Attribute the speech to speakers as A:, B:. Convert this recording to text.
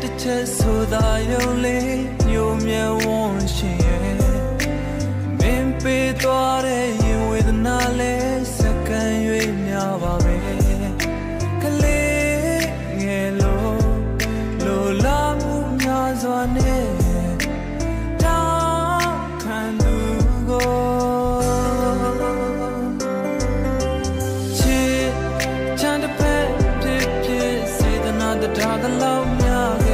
A: တစ်ချက်ဆိုတာရုံလေးညိုမြဝန်းရှင်ရဲ့မင်းပေးသွားတဲ့ရင်ဝေဒနာလေးစက္ကန့်၍များပါပဲကလေးငယ်လိုလာမှုများစွာနဲ့တောင်းခံသူကိုချစ်ချမ်းတစ်ဖက်ဖြစ်စေတနာတရားကလောက်များ